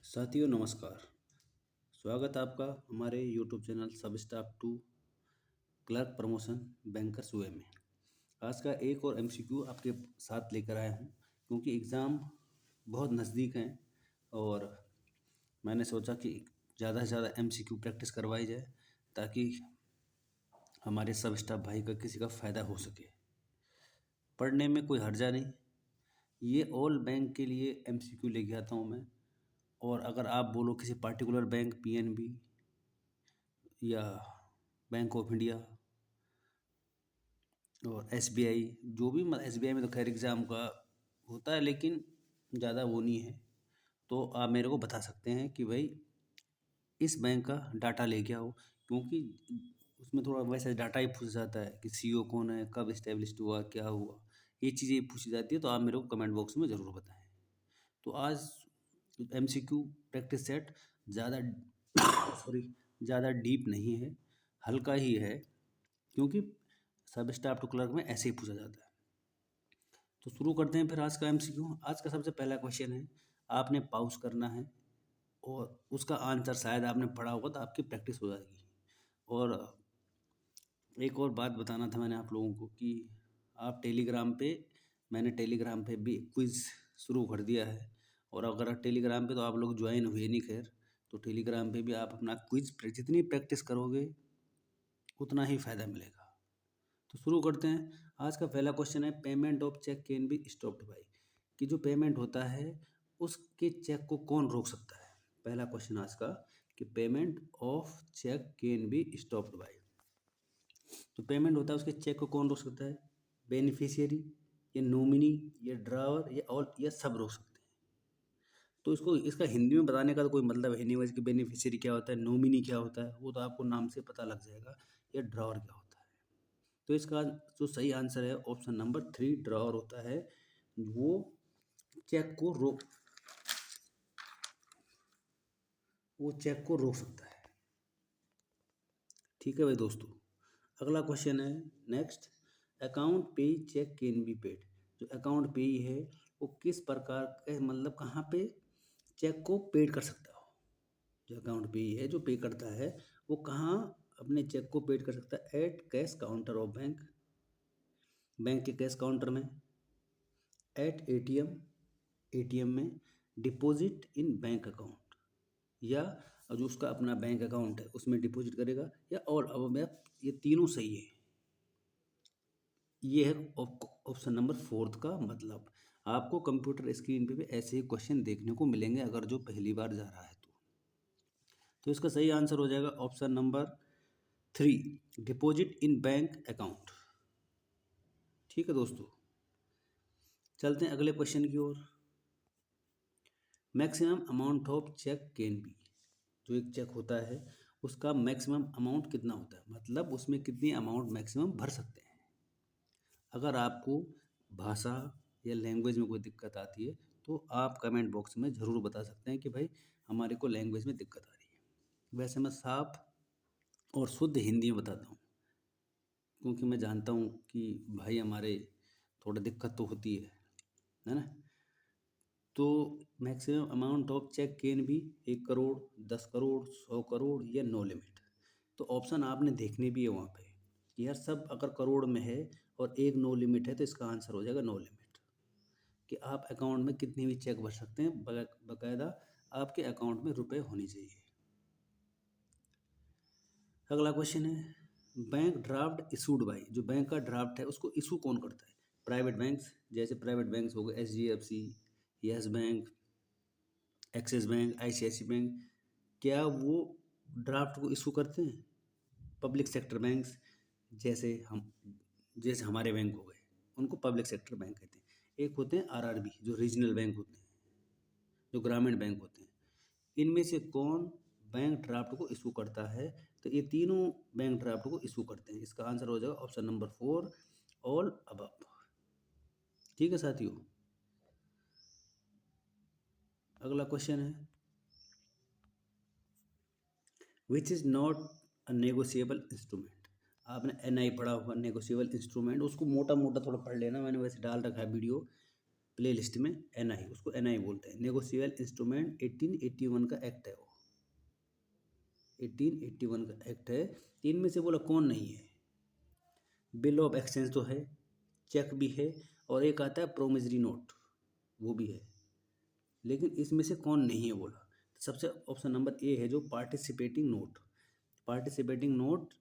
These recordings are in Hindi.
साथियों नमस्कार। स्वागत है आपका हमारे यूट्यूब चैनल सब staff to clerk promotion bankers way में। आज का एक और एमसीक्यू आपके साथ लेकर आया हूँ क्योंकि एग्ज़ाम बहुत नज़दीक हैं और मैंने सोचा कि ज़्यादा से ज़्यादा एमसीक्यू प्रैक्टिस करवाई जाए ताकि हमारे सब स्टाफ भाई का किसी का फ़ायदा हो सके। पढ़ने में कोई हर्जा नहीं। ये ऑल बैंक के लिए एमसीक्यू लेके आता हूँ मैं। और अगर आप बोलो किसी पार्टिकुलर बैंक पीएनबी या बैंक ऑफ इंडिया और एसबीआई, जो भी एसबीआई में तो खैर एग्ज़ाम का होता है लेकिन ज़्यादा वो नहीं है, तो आप मेरे को बता सकते हैं कि भाई इस बैंक का डाटा लेके आओ, क्योंकि उसमें थोड़ा वैसे डाटा ही पूछा जाता है कि सीईओ कौन है, कब इस्टेब्लिश्ड हुआ, क्या हुआ, ये चीज़ें पूछी जाती है। तो आप मेरे को कमेंट बॉक्स में ज़रूर बताएं। तो आज एमसीक्यू प्रैक्टिस सेट ज़्यादा ज़्यादा डीप नहीं है, हल्का ही है, क्योंकि सब स्टाफ टू क्लर्क में ऐसे ही पूछा जाता है। तो शुरू करते हैं फिर आज का एमसीक्यू। आज का सबसे पहला क्वेश्चन है, आपने पॉज करना है और उसका आंसर शायद आपने पढ़ा होगा तो आपकी प्रैक्टिस हो जाएगी। और एक और बात बताना था मैंने आप लोगों को कि आप टेलीग्राम पे, मैंने टेलीग्राम पे भी क्विज़ शुरू कर दिया है। और अगर टेलीग्राम पे तो आप लोग ज्वाइन हुए नहीं खैर, तो टेलीग्राम पे भी आप अपना क्विज़ जितनी प्रैक्टिस करोगे उतना ही फ़ायदा मिलेगा। तो शुरू करते हैं। आज का पहला क्वेश्चन है, payment of cheque can be stopped by, कि जो पेमेंट होता है उसके चेक को कौन रोक सकता है। पहला क्वेश्चन आज का कि payment of cheque can be stopped by, तो पेमेंट होता है उसके चेक को कौन रोक सकता है, बेनिफिशियरी या नॉमिनी या ड्रावर या ऑल या सब रोक सकते हैं। तो इसको इसका हिंदी में बताने का तो कोई मतलब है नहीं, वैसे कि बेनिफिशियरी क्या होता है, नॉमिनी क्या होता है, वो तो आपको नाम से पता लग जाएगा, या ड्रावर क्या होता है। तो इसका जो सही आंसर है ऑप्शन नंबर 3, ड्रावर होता है। वो चेक को रोक वो चेक को रोक सकता है। ठीक है भाई दोस्तों। अगला क्वेश्चन है नेक्स्ट, अकाउंट पे चेक कैन बी पेड, जो अकाउंट पे है वो किस प्रकार के, मतलब कहाँ पे चेक को पेड कर सकता हो। जो अकाउंट पे है जो पे करता है वो कहाँ अपने चेक को पेड कर सकता है, at cash counter of bank, bank के कैश काउंटर में, एट एटीएम, एटीएम में, डिपॉजिट इन बैंक अकाउंट, या जो उसका अपना बैंक अकाउंट है उसमें डिपॉजिट करेगा, या और अब मैं, ये तीनों सही है। ये है ऑप्शन नंबर 4 का मतलब। आपको कंप्यूटर स्क्रीन पे भी ऐसे ही क्वेश्चन देखने को मिलेंगे अगर जो पहली बार जा रहा है तो इसका सही आंसर हो जाएगा option number 3, deposit in bank account. ठीक है दोस्तों, चलते हैं अगले क्वेश्चन की ओर। Maximum amount of cheque can be, जो एक चेक होता है उसका मैक्सिमम अमाउंट कितना होता है, मतलब उसमें कितनी अमाउंट मैक्सिमम भर सकते हैं। अगर आपको भाषा या लैंग्वेज में कोई दिक्कत आती है तो आप कमेंट बॉक्स में ज़रूर बता सकते हैं कि भाई हमारे को लैंग्वेज में दिक्कत आ रही है। वैसे मैं साफ और शुद्ध हिंदी में बताता हूँ, क्योंकि मैं जानता हूँ कि भाई हमारे थोड़ा दिक्कत तो होती है ना। तो maximum amount of cheque can be 1 crore, 10 crore, 100 crore या नो लिमिट। तो ऑप्शन आपने देखने भी है वहाँ पे कि यार सब अगर करोड़ में है और एक नो लिमिट है तो इसका आंसर हो जाएगा नो लिमिट, कि आप अकाउंट में कितनी भी चेक भर सकते हैं, बाकायदा आपके अकाउंट में रुपए होने चाहिए। अगला क्वेश्चन है, बैंक ड्राफ्ट इशूड बाय, जो बैंक का ड्राफ्ट है उसको इशू कौन करता है। प्राइवेट बैंक्स, जैसे प्राइवेट बैंक्स हो गए एचडीएफसी, यस बैंक, एक्सिस बैंक, आईसीआईसी बैंक, क्या वो ड्राफ्ट को इशू करते हैं। पब्लिक सेक्टर बैंक्स, जैसे जैसे हमारे बैंक हो गए उनको पब्लिक सेक्टर बैंक कहते हैं। एक होते हैं आरआरबी, जो रीजनल बैंक होते हैं, जो ग्रामीण बैंक होते हैं। इनमें से कौन बैंक ड्राफ्ट को इशू करता है, तो ये तीनों बैंक ड्राफ्ट को इशू करते हैं। इसका आंसर हो जाएगा ऑप्शन नंबर 4, ऑल अबव। ठीक है साथियों। अगला क्वेश्चन है, which is not a negotiable instrument. आपने एनआई पढ़ा होगा, नेगोशिएबल इंस्ट्रूमेंट, उसको मोटा मोटा थोड़ा पढ़ लेना, मैंने वैसे डाल रखा है वीडियो। प्ले लिस्ट में एनआई, उसको एनआई बोलते हैं, नेगोशिएबल इंस्ट्रूमेंट। 1881 का एक्ट है वो, 1881 का एक्ट है। तीन में से बोला कौन नहीं है? बिल ऑफ एक्सचेंज तो है, चेक भी है, और एक आता है प्रोमिसरी नोट, वो भी है, लेकिन इसमें से कौन नहीं है बोला? तो सबसे ऑप्शन नंबर ए है जो participating note. Participating note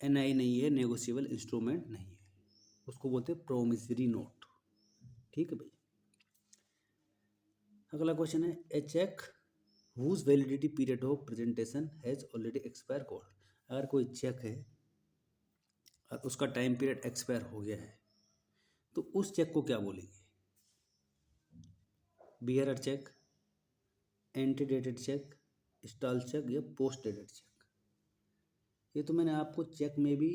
NI नहीं है, नेगोशिएबल इंस्ट्रूमेंट नहीं है, उसको बोलते हैं प्रोमिसरी नोट। ठीक है भाई। अगला क्वेश्चन है, a cheque whose validity period of presentation has already expire called. अगर कोई चेक है और उसका टाइम पीरियड एक्सपायर हो गया है तो उस चेक को क्या बोलेंगे? Bearer cheque, antedated cheque, stale cheque या पोस्ट डेटेड चेक? ये तो मैंने आपको चेक में भी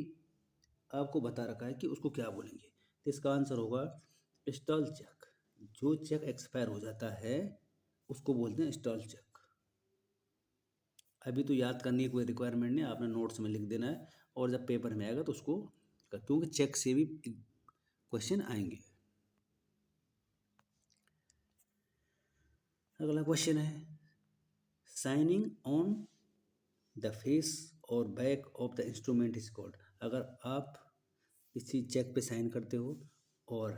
आपको बता रखा है कि उसको क्या बोलेंगे। तो इसका आंसर होगा स्टॉल चेक। जो चेक एक्सपायर हो जाता है उसको बोलते हैं स्टॉल चेक। अभी तो याद करने की कोई रिक्वायरमेंट नहीं, आपने नोट्स में लिख देना है, और जब पेपर में आएगा तो उसको, क्योंकि चेक से भी क्वेश्चन आएंगे। अगला क्वेश्चन है, साइनिंग ऑन द फेस और back of the instrument is called. अगर आप किसी चेक पे साइन करते हो, और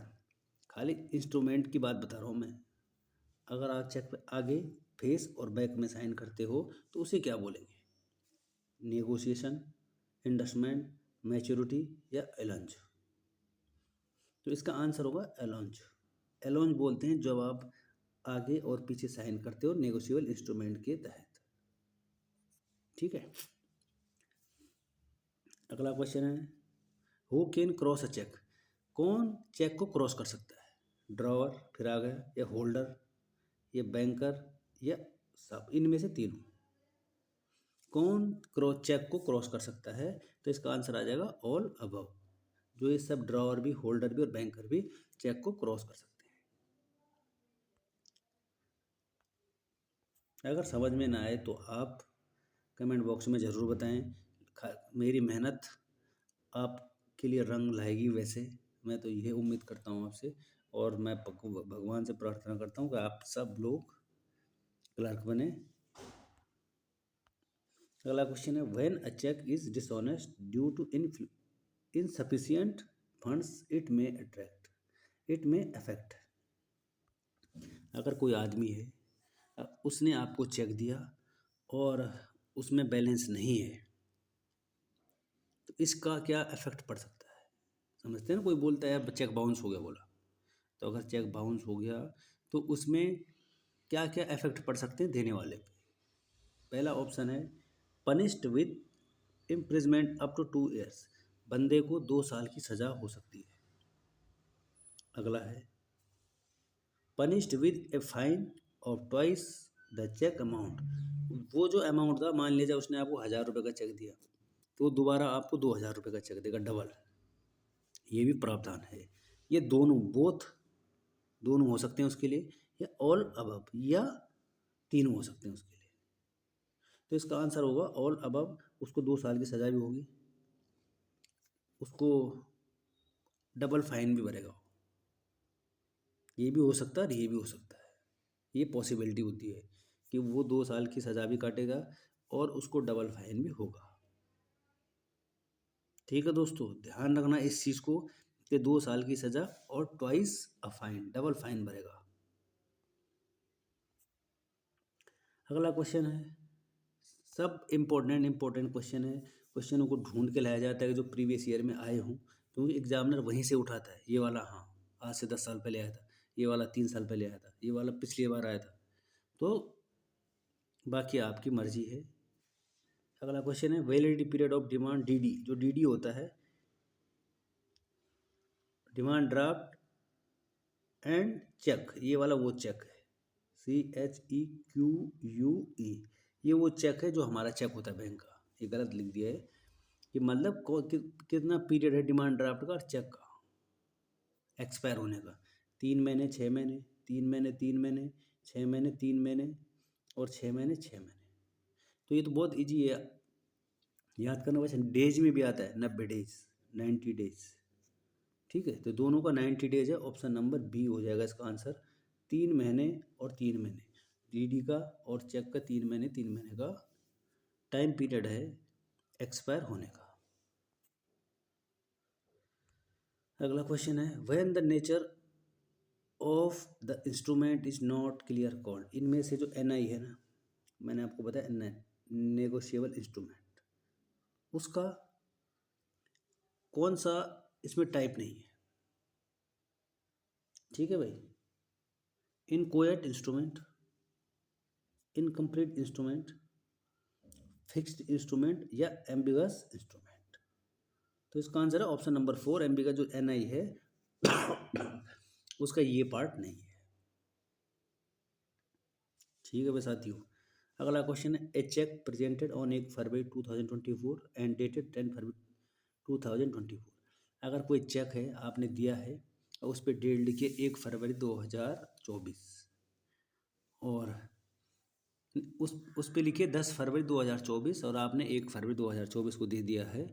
खाली इंस्ट्रूमेंट की बात बता रहा हूँ मैं, अगर आप चेक पे आगे फेस और बैक में साइन करते हो तो उसे क्या बोलेंगे? नेगोशिएशन, इंडस्टमेंट, मैच्योरिटी या एलॉन्ज? तो इसका आंसर होगा एलॉन्ज। एलॉन्ज बोलते हैं जब आप आगे और पीछे साइन करते हो नेगोशिएबल इंस्ट्रूमेंट के तहत। ठीक है। अगला क्वेश्चन है, who can cross a cheque. कौन चेक को क्रॉस कर सकता है? ड्रॉवर, फिर आ गया, या होल्डर, या बैंकर, या सब, इनमें से तीनों। कौन क्रॉस चेक को क्रॉस कर सकता है? तो इसका आंसर आ जाएगा ऑल अबव। जो ये सब ड्रॉवर भी, होल्डर भी और बैंकर भी चेक को क्रॉस कर सकते हैं। अगर समझ में ना आए तो आप कमेंट बॉक्स में ज़रूर बताएं। मेरी मेहनत आपके लिए रंग लाएगी, वैसे मैं तो यह उम्मीद करता हूँ आपसे, और मैं भगवान से प्रार्थना करता हूँ कि आप सब लोग क्लर्क बने। अगला क्वेश्चन है, when a cheque is dishonest due to insufficient funds it में अफेक्ट। अगर कोई आदमी है, उसने आपको चेक दिया और उसमें बैलेंस नहीं है, तो इसका क्या इफेक्ट पड़ सकता है? समझते हैं ना, कोई बोलता है चेक बाउंस हो गया बोला, तो अगर चेक बाउंस हो गया तो उसमें क्या क्या इफेक्ट पड़ सकते हैं देने वाले पे? पहला ऑप्शन है, punished with imprisonment up to 2 years. बंदे को 2 साल की सज़ा हो सकती है। अगला है, punished with a fine of twice the cheque amount. वो जो अमाउंट था, मान लीजिए उसने आपको 1,000 रुपये का चेक दिया, तो दोबारा आपको 2,000 रुपये का चेक देगा, डबल। ये भी प्रावधान है। ये दोनों, बोथ, दोनों हो सकते हैं उसके लिए, या ऑल अबव, या तीनों हो सकते हैं उसके लिए। तो इसका आंसर होगा ऑल अबव। उसको 2 साल की सज़ा भी होगी, उसको डबल फाइन भी भरेगा। ये भी हो सकता है और ये भी हो सकता है। ये पॉसिबिलिटी होती है कि वो 2 साल की सज़ा भी काटेगा और उसको डबल फाइन भी होगा। ठीक है दोस्तों, ध्यान रखना इस चीज़ को कि 2 साल की सज़ा और twice a fine, double fine भरेगा। अगला क्वेश्चन है, सब इम्पोर्टेंट क्वेश्चन है। क्वेश्चनों को ढूंढ के लाया जाता है कि जो प्रीवियस ईयर में आए हों, क्योंकि एग्जामिनर वहीं से उठाता है। ये वाला हाँ आज से 10 साल पहले आया था, ये वाला 3 साल पहले आया था, ये वाला पिछली बार आया था, तो बाकी आपकी मर्जी है। अगला क्वेश्चन है, validity period of demand DD. जो डीडी होता है, डिमांड ड्राफ्ट एंड चेक, ये वाला वो चेक है, CHEQUE। ये वो चेक है जो हमारा चेक होता है बैंक का। ये गलत लिख दिया है कि मतलब कितना पीरियड है डिमांड ड्राफ्ट का और चेक का एक्सपायर होने का। 3 महीने, 6 महीने, 3 महीने, 3 महीने, 6 महीने, 3 महीने, और 6 महीने, 6 महीने। तो ये तो बहुत ईजी है याद करना। वैसे डेज में भी आता है, 90 डेज, 90 डेज। ठीक है, तो दोनों का 90 डेज है, ऑप्शन नंबर बी हो जाएगा इसका आंसर। 3 महीने और 3 महीने डीडी का और चेक का 3 महीने का टाइम पीरियड है एक्सपायर होने का। अगला क्वेश्चन है when the nature of the instrument is not clear called. इनमें से जो एनआई है ना, मैंने आपको बताया एनआई नेगोशिएबल इंस्ट्रूमेंट, उसका कौन सा इसमें टाइप नहीं है। ठीक है भाई, inchoate instrument, incomplete instrument, fixed instrument या एम्बिगस इंस्ट्रूमेंट। तो इसका आंसर है ऑप्शन नंबर 4, एम्बिगस जो एनआई है उसका ये पार्ट नहीं है। ठीक है भाई साथियों, अगला क्वेश्चन है a cheque presented on 1 February 2024 and dated 10 February 2024। अगर कोई चेक है आपने दिया है और उस पर डेट लिखिए 1 फरवरी 2024 और उस पे लिखिए 10 फरवरी 2024 और आपने 1 फरवरी 2024 को दे दिया है,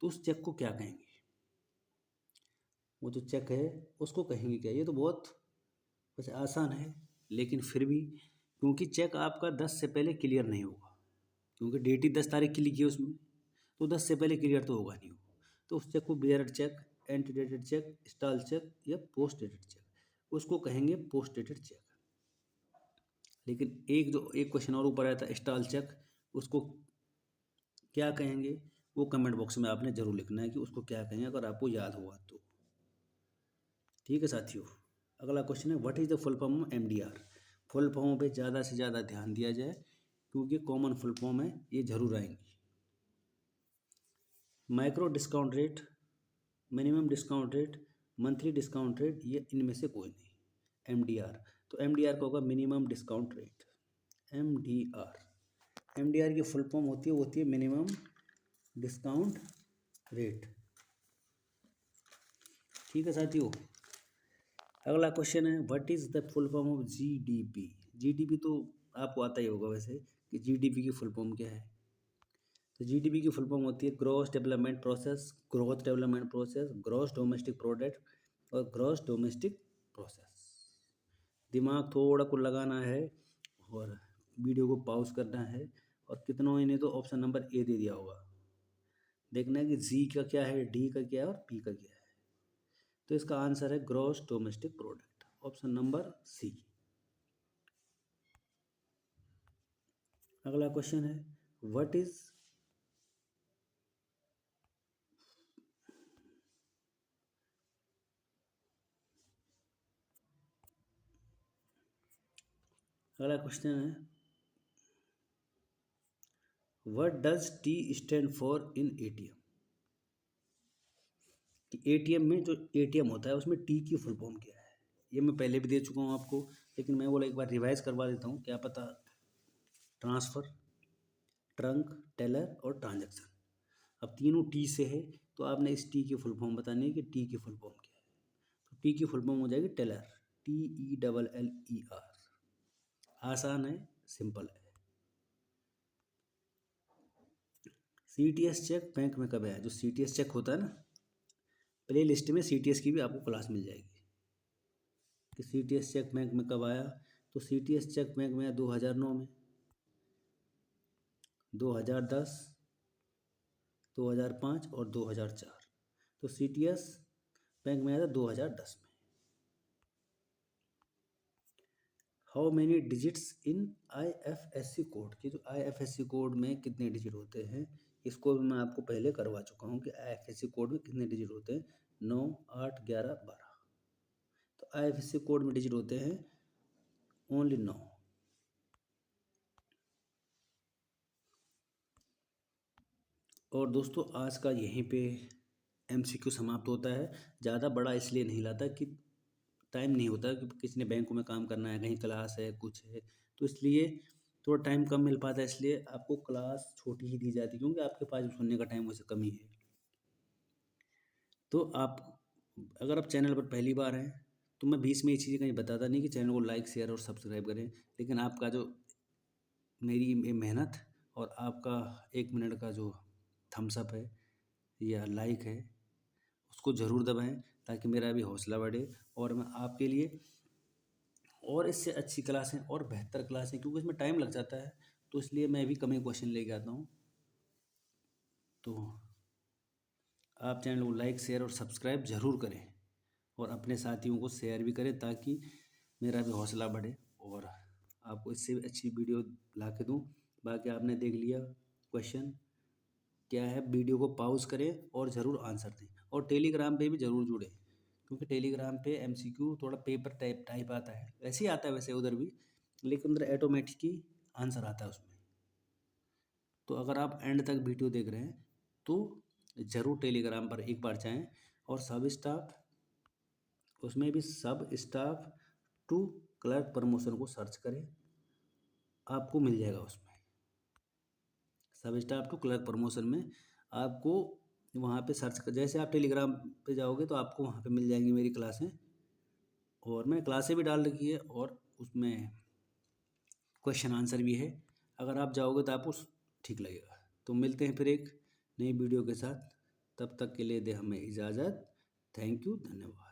तो उस चेक को क्या कहेंगे? वो जो चेक है उसको कहेंगे क्या? ये तो बहुत वैसे आसान है, लेकिन फिर भी क्योंकि चेक आपका 10 से पहले क्लियर नहीं होगा, क्योंकि डेट ही 10 तारीख की लिखी है उसमें, तो 10 से पहले क्लियर तो होगा नहीं। तो उस चेक को bearer cheque, antedated cheque, stale cheque या पोस्ट डेटेड चेक, उसको कहेंगे पोस्ट डेटेड चेक। लेकिन एक क्वेश्चन और ऊपर आया था स्टॉल चेक, उसको क्या कहेंगे? वो कमेंट बॉक्स में आपने जरूर लिखना है कि उसको क्या कहेंगे, अगर आपको याद हुआ तो। ठीक है साथियों, अगला क्वेश्चन है what is the full form of MDR. Full form पे ज़्यादा से ज़्यादा ध्यान दिया जाए, क्योंकि कॉमन फुल फॉर्म है, ये जरूर आएंगी। Micro discount rate, minimum discount rate, monthly discount rate, ये इनमें से कोई नहीं। एमडीआर, तो एमडीआर का होगा मिनिमम डिस्काउंट रेट। एमडीआर की फुल फॉर्म होती है मिनिमम डिस्काउंट रेट। ठीक है साथियों, अगला क्वेश्चन है what is the full form of GDP. GDP तो आपको आता ही होगा वैसे कि जीडीपी की फुल फॉर्म क्या है। तो जीडीपी की फुल फॉर्म होती है gross development process, growth development process, gross domestic product और ग्रॉस डोमेस्टिक प्रोसेस। दिमाग थोड़ा को लगाना है और वीडियो को पॉज करना है, और कितनों ने तो ऑप्शन नंबर ए दे दिया होगा। देखना है कि जी का क्या है, डी का क्या है और पी का क्या है। तो इसका आंसर है gross domestic product, option number C. अगला क्वेश्चन है व्हाट इज अगला क्वेश्चन है what does T stand for in ATM. कि एटीएम में जो एटीएम होता है उसमें टी की फुल फॉर्म क्या है। ये मैं पहले भी दे चुका हूँ आपको, लेकिन मैं बोला एक बार रिवाइज करवा देता हूँ, क्या पता। ट्रांसफ़र, ट्रंक, टेलर और ट्रांजैक्शन। अब तीनों टी से है, तो आपने इस टी की फुल फॉर्म बतानी है कि टी की फुल फॉर्म क्या है। तो टी की फुल फॉर्म हो जाएगी टेलर, TELLER। आसान है, सिंपल है। CTS चेक बैंक में कब है? जो CTS चेक होता है ना, प्ले लिस्ट में CTS की भी आपको क्लास मिल जाएगी कि CTS चेक बैंक में कब आया। तो CTS चेक बैंक में आया 2009 में, 2010, 2005 और 2004। तो CTS बैंक में आया था 2010 में। How many digits in IFSC code, की जो IFSC कोड में कितने डिजिट होते हैं, इसको भी मैं आपको पहले करवा चुका हूँ कि IFSC कोड में कितने डिजिट होते हैं। 9, 8, 11, 12। तो IFSC कोड में डिजिट होते हैं ओनली 9। और दोस्तों आज का यहीं पे MCQ समाप्त होता है। ज़्यादा बड़ा इसलिए नहीं लाता कि टाइम नहीं होता, कि किसी ने बैंकों में काम करना है, कहीं क्लास है, कुछ है, तो इसलिए थोड़ा टाइम कम मिल पाता है, इसलिए आपको क्लास छोटी ही दी जाती है, क्योंकि आपके पास सुनने का टाइम वैसे कम ही है। तो आप अगर आप चैनल पर पहली बार हैं तो मैं बीच में ये चीज़ें कहीं बताता नहीं कि चैनल को लाइक, शेयर और सब्सक्राइब करें, लेकिन आपका जो मेरी ये मेहनत और आपका 1 मिनट का जो थम्स अप है या लाइक है, उसको ज़रूर दबाएं, ताकि मेरा भी हौसला बढ़े और मैं आपके लिए और इससे अच्छी क्लासें और बेहतर क्लासें, क्योंकि इसमें टाइम लग जाता है, तो इसलिए मैं भी कम ही क्वेश्चन लेके आता हूँ। तो आप चैनल को लाइक, शेयर और सब्सक्राइब ज़रूर करें और अपने साथियों को शेयर भी करें ताकि मेरा भी हौसला बढ़े और आपको इससे भी अच्छी वीडियो ला के दूँ। बाकी आपने देख लिया क्वेश्चन क्या है, वीडियो को पॉज करें और ज़रूर आंसर दें और टेलीग्राम पे भी ज़रूर जुड़ें, क्योंकि टेलीग्राम पे एमसीक्यू थोड़ा पेपर टाइप आता है, वैसे ही आता है वैसे उधर भी, लेकिन उधर ऑटोमेटिक ही आंसर आता है उसमें। तो अगर आप एंड तक वीडियो देख रहे हैं तो ज़रूर टेलीग्राम पर एक बार जाएं और सब स्टाफ, उसमें भी सब स्टाफ टू क्लर्क प्रमोशन को सर्च करें, आपको मिल जाएगा उसमें। सब स्टाफ टू क्लर्क प्रमोशन में आपको वहाँ पे सर्च कर, जैसे आप टेलीग्राम पे जाओगे तो आपको वहाँ पे मिल जाएंगी मेरी क्लासें, और मैं क्लासें भी डाल रखी है और उसमें क्वेश्चन आंसर भी है। अगर आप जाओगे तो आपको ठीक लगेगा। तो मिलते हैं फिर एक नई वीडियो के साथ, तब तक के लिए दे हमें इजाज़त। थैंक यू, धन्यवाद।